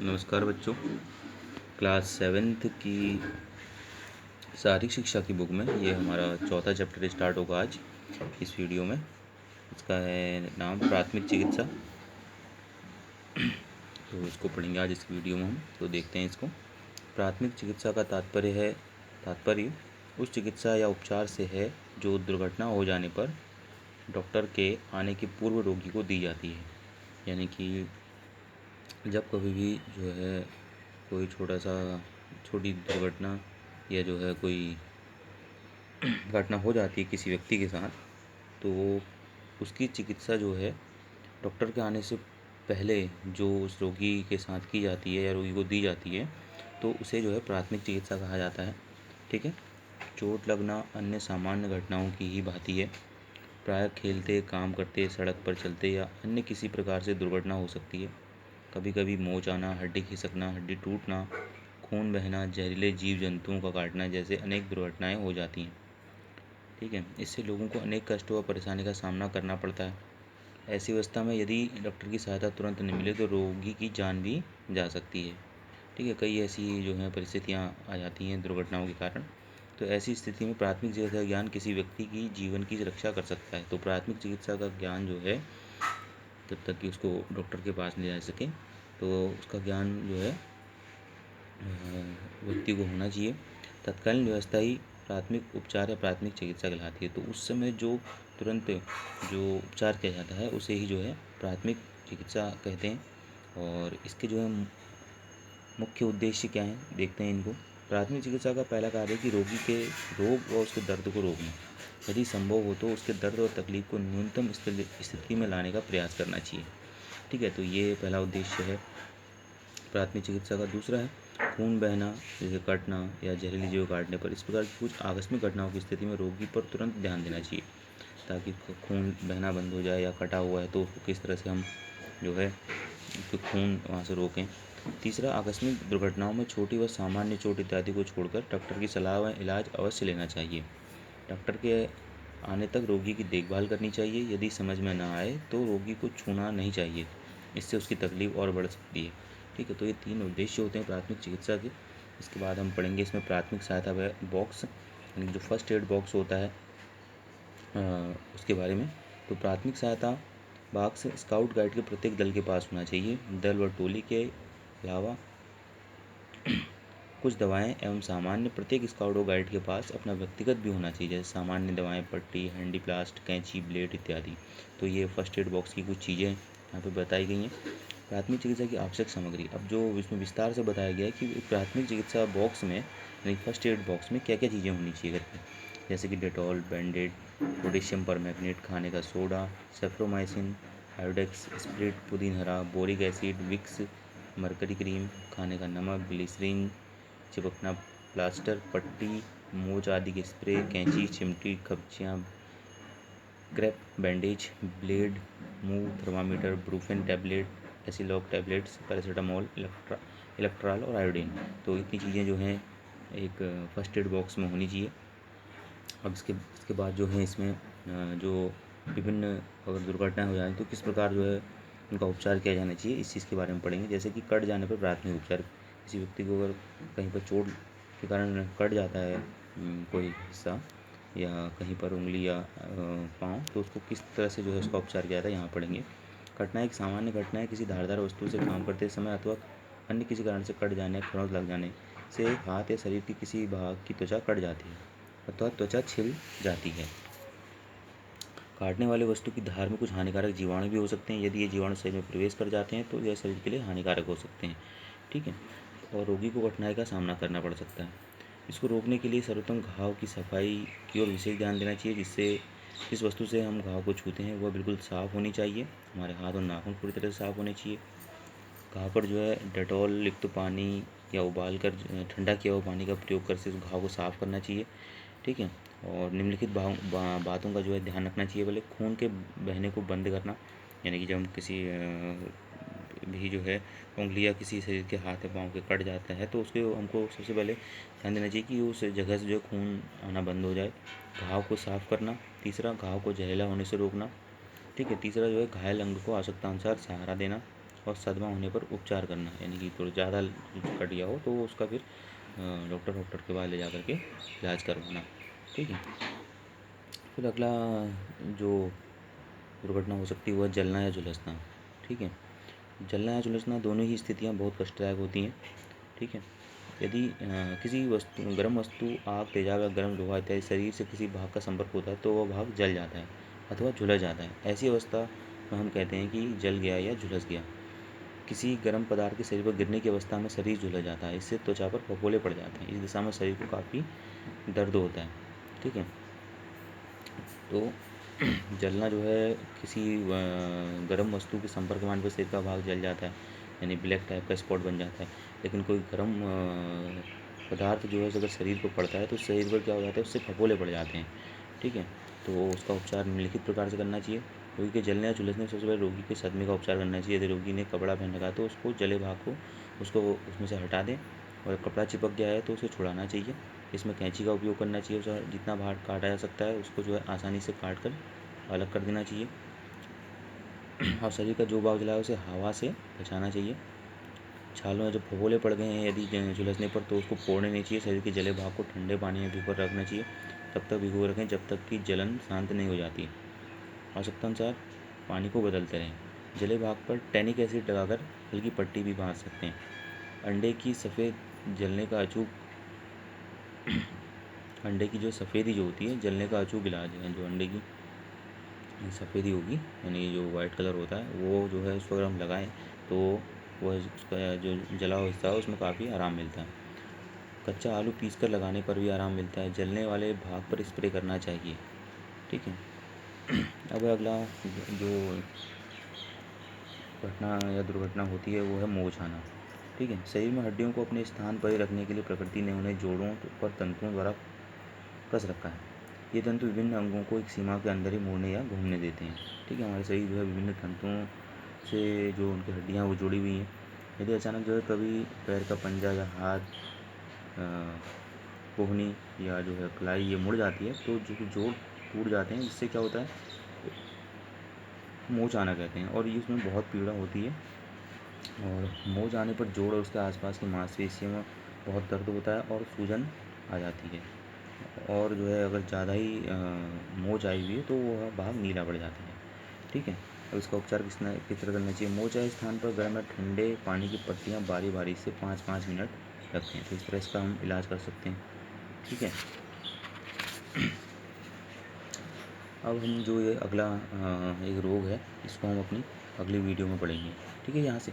नमस्कार बच्चों। Class seventh की शारीरिक शिक्षा की बुक में ये हमारा चौथा चैप्टर स्टार्ट होगा आज इस वीडियो में। इसका है नाम प्राथमिक चिकित्सा। तो इसको पढ़ेंगे आज इस वीडियो में हम। तो देखते हैं इसको। प्राथमिक चिकित्सा का तात्पर्य उस चिकित्सा या उपचार से है जो दुर्घटना हो जाने पर डॉक्टर के आने के पूर्व रोगी को दी जाती है। यानी कि जब कभी भी जो है कोई छोटी दुर्घटना या जो है कोई घटना हो जाती है किसी व्यक्ति के साथ, तो उसकी चिकित्सा जो है डॉक्टर के आने से पहले जो उस रोगी के साथ की जाती है या रोगी को दी जाती है, तो उसे जो है प्राथमिक चिकित्सा कहा जाता है। ठीक है। चोट लगना अन्य सामान्य घटनाओं की ही भांति है। प्रायः खेलते, काम करते, सड़क पर चलते या अन्य किसी प्रकार से दुर्घटना हो सकती है। कभी कभी मोच आना, हड्डी खिसकना, हड्डी टूटना, खून बहना, जहरीले जीव जंतुओं का काटना जैसे अनेक दुर्घटनाएं हो जाती हैं। ठीक है। इससे लोगों को अनेक कष्टों व परेशानी का सामना करना पड़ता है। ऐसी अवस्था में यदि डॉक्टर की सहायता तुरंत नहीं मिले तो रोगी की जान भी जा सकती है। ठीक है। कई ऐसी जो है परिस्थितियाँ आ जाती हैं दुर्घटनाओं के कारण। तो ऐसी स्थिति में प्राथमिक चिकित्सा ज्ञान किसी व्यक्ति की जीवन की रक्षा कर सकता है। तो प्राथमिक चिकित्सा का ज्ञान जो है, जब तक कि उसको डॉक्टर के पास ले जा सके, तो उसका ज्ञान जो है व्यक्ति को होना चाहिए। तत्कालीन व्यवस्था ही प्राथमिक उपचार या प्राथमिक चिकित्सा कहलाती है। तो उस समय जो तुरंत जो उपचार किया जाता है उसे ही जो है प्राथमिक चिकित्सा कहते हैं। और इसके जो है मुख्य उद्देश्य क्या हैं, देखते हैं इनको। प्राथमिक चिकित्सा का पहला कार्य है कि रोगी के रोग व उसके दर्द को रोकना। यदि संभव हो तो उसके दर्द और तकलीफ को न्यूनतम स्थिति में लाने का प्रयास करना चाहिए। ठीक है। तो ये पहला उद्देश्य है प्राथमिक चिकित्सा का। दूसरा है खून बहना, जैसे कटना या जहरीली जीव काटने पर। इस प्रकार की कुछ आकस्मिक घटनाओं की स्थिति में रोगी पर तुरंत ध्यान देना चाहिए ताकि खून बहना बंद हो जाए। या कटा हुआ है तो उसको किस तरह से हम जो है तो खून वहाँ से रोकें। तीसरा, आकस्मिक दुर्घटनाओं में छोटी व सामान्य चोट इत्यादि को छोड़कर डॉक्टर की सलाह व इलाज अवश्य लेना चाहिए। डॉक्टर के आने तक रोगी की देखभाल करनी चाहिए। यदि समझ में ना आए तो रोगी को छूना नहीं चाहिए, इससे उसकी तकलीफ और बढ़ सकती है। ठीक है। तो ये 3 उद्देश्य होते हैं प्राथमिक चिकित्सा के। इसके बाद हम पढ़ेंगे इसमें प्राथमिक सहायता बॉक्स, यानी जो फर्स्ट एड बॉक्स होता है उसके बारे में। तो प्राथमिक सहायता बॉक्स स्काउट गाइड के प्रत्येक दल के पास होना चाहिए। दल व टोली के अलावा कुछ दवाएं एवं सामान्य प्रत्येक स्काउट और गाइड के पास अपना व्यक्तिगत भी होना चाहिए, जैसे सामान्य दवाएं, पट्टी, हैंडी प्लास्ट, कैंची, ब्लेड इत्यादि। तो ये फर्स्ट एड बॉक्स की कुछ चीज़ें यहाँ पे बताई गई हैं। प्राथमिक चिकित्सा की आवश्यक सामग्री, अब जो इसमें विस्तार से बताया गया है कि प्राथमिक चिकित्सा बॉक्स में यानी फर्स्ट एड बॉक्स में क्या क्या चीज़ें होनी चाहिए करके, जैसे कि डेटॉल, बैंडेड, पोटेशियम परमैंगनेट, खाने का soda, Soframycin, Iodex, spirit, Pudin Hara, boric acid, Vicks, mercury cream, खाने का नमक, ग्लिसरीन, चिपकना प्लास्टर, पट्टी, मोच आदि के स्प्रे, कैंची, चिमटी, कब्जियाँ, crepe bandage, blade, Moov, thermometer, Brufen tablet, Aciloc tablets, paracetamol, Electral और आयोडीन। तो इतनी चीज़ें जो हैं एक फर्स्ट एड बॉक्स में होनी चाहिए। अब इसके बाद जो है इसमें जो विभिन्न अगर दुर्घटनाएं हो जाएँ तो किस प्रकार जो है उनका उपचार किया जाना चाहिए, इस चीज़ के बारे में पढ़ेंगे। जैसे कि कट जाने पर प्राथमिक उपचार, किसी व्यक्ति को अगर कहीं पर चोट के कारण कट जाता है कोई हिस्सा या कहीं पर उंगली या पाँव, तो उसको किस तरह से जो है उसका उपचार किया जाता है यहाँ पढ़ेंगे। कटना एक सामान्य घटना है। किसी धारदार वस्तु से काम करते समय अथवा अन्य किसी कारण से कट जाने, खरोंच लग जाने से हाथ या शरीर के किसी भाग की त्वचा कट जाती है अथवा त्वचा छिल जाती है। काटने वाले वस्तु की धार में कुछ हानिकारक जीवाणु भी हो सकते हैं। यदि ये जीवाणु शरीर में प्रवेश कर जाते हैं तो यह शरीर के लिए हानिकारक हो सकते हैं। ठीक है। और रोगी को कठिनाई का सामना करना पड़ सकता है। इसको रोकने के लिए सर्वोत्तम घाव की सफाई की ओर विशेष ध्यान देना चाहिए, जिस वस्तु से हम घाव को छूते हैं वह बिल्कुल साफ़ होनी चाहिए। हमारे हाथ और नाखून पूरी तरह से साफ़ होने चाहिए। घाव पर जो है डेटॉल युक्त पानी या उबाल कर ठंडा किया हुआ पानी का प्रयोग कर से उस घाव को साफ़ करना चाहिए। ठीक है। और निम्नलिखित बातों का जो है ध्यान रखना चाहिए। पहले खून के बहने को बंद करना, यानी कि जब हम किसी भी जो है उंगली या किसी शरीर के हाथ या पाँव के कट जाता है तो उसके हमको सबसे पहले ध्यान देना चाहिए कि उस जगह से जो है खून आना बंद हो जाए। घाव को साफ़ करना। तीसरा, घाव को जहरीला होने से रोकना। ठीक है। तीसरा जो है घायल अंग को आवश्यकतानुसार सहारा देना। और सदमा होने पर उपचार करना, यानी कि थोड़ा ज़्यादा कट गया हो तो उसका फिर डॉक्टर के पास ले जा करके इलाज करवाना। ठीक है। फिर अगला जो दुर्घटना हो सकती है वह जलना या झुलसना। ठीक है। जलना या झुलसना दोनों ही स्थितियाँ बहुत कष्टदायक होती हैं। ठीक है। यदि किसी वस्तु गर्म वस्तु, आग, तेजाब या गर्म लोहा इत्यादि शरीर से किसी भाग का संपर्क होता है तो वह भाग जल जाता है अथवा झुलस जाता है। ऐसी अवस्था में हम कहते हैं कि जल गया या झुलस गया। किसी गर्म पदार्थ के शरीर पर गिरने की अवस्था में शरीर झुलस जाता है, इससे त्वचा पर फफोले पड़ जाते हैं, इस दिशा में शरीर को काफ़ी दर्द होता है। ठीक है। तो जलना जो है किसी गर्म वस्तु के संपर्क में आने पर शरीर का भाग जल जाता है, यानी ब्लैक टाइप का स्पॉट बन जाता है। लेकिन कोई गर्म पदार्थ जो है अगर शरीर पर पड़ता है तो शरीर पर क्या हो जाता है, उससे फफोले पड़ जाते हैं। ठीक है। तो उसका उपचार निम्नलिखित प्रकार से करना चाहिए। रोगी के जलने या झुलसने में सबसे पहले रोगी के सदमे का उपचार करना चाहिए। यदि रोगी ने कपड़ा पहन रखा है तो उसको जले भाग को उसको उसमें से हटा दें, और कपड़ा चिपक गया है तो उसे छुड़ाना चाहिए। इसमें कैंची का उपयोग करना चाहिए। उसे जितना बाहर काटा जा सकता है उसको जो है आसानी से काट कर अलग कर देना चाहिए। और शरीर का जो भाग जला है उसे हवा से बचाना चाहिए। छालों में जब फफोले पड़ गए हैं यदि झुलसने पर तो उसको फोड़ने नहीं चाहिए। शरीर के जले भाग को ठंडे पानी में भिगो रखना चाहिए। तब तक भिगो रखें जब तक कि जलन शांत नहीं हो जाती। आवश्यकता अनुसार पानी को बदलते रहें। जले भाग पर टैनिक एसिड लगाकर हल्की पट्टी भी बांध सकते हैं। अंडे की सफ़ेद जलने का अचूक अंडे की जो सफ़ेदी जो होती है जलने का अचूक इलाज है। जो अंडे की सफ़ेदी होगी, यानी जो वाइट कलर होता है वो जो है उसको अगर हम लगाएं तो वह उसका जो जला हुआ हिस्सा है उसमें काफ़ी आराम मिलता है। कच्चा आलू पीस कर लगाने पर भी आराम मिलता है। जलने वाले भाग पर स्प्रे करना चाहिए। ठीक है। अब अगला जो घटना या दुर्घटना होती है वो है मोच आना। ठीक है। शरीर में हड्डियों को अपने स्थान पर ही रखने के लिए प्रकृति ने उन्हें जोड़ों पर तंतुओं द्वारा कस रखा है। ये तंतु विभिन्न अंगों को एक सीमा के अंदर ही मुड़ने या घूमने देते हैं। ठीक है। हमारे शरीर जो है विभिन्न तंतुओं से जो उनकी हड्डियाँ वो जुड़ी हुई हैं। यदि अचानक जो है कभी पैर का पंजा या हाथ, कोहनी या जो है कलाई ये मुड़ जाती है तो जो जोड़ टूट जाते हैं, जिससे क्या होता है, मोच आना कहते हैं। और ये उसमें बहुत पीड़ा होती है। और मोच आने पर जोड़ और उसके आसपास की मांसपेशियों में बहुत दर्द होता है और सूजन आ जाती है। और जो है अगर ज़्यादा ही मोच आई हुई है तो वह भाग नीला पड़ जाता है। ठीक है। अब इसका उपचार किस तरह करना चाहिए। मोच आए स्थान पर गर्म या ठंडे पानी की पट्टियाँ बारी बारी से 5-5 मिनट रखें, तो इस तरह इसका हम इलाज कर सकते हैं। ठीक है। अब हम जो ये अगला एक रोग है इसको हम अपनी अगली वीडियो में पढ़ेंगे। ठीक है। यहाँ से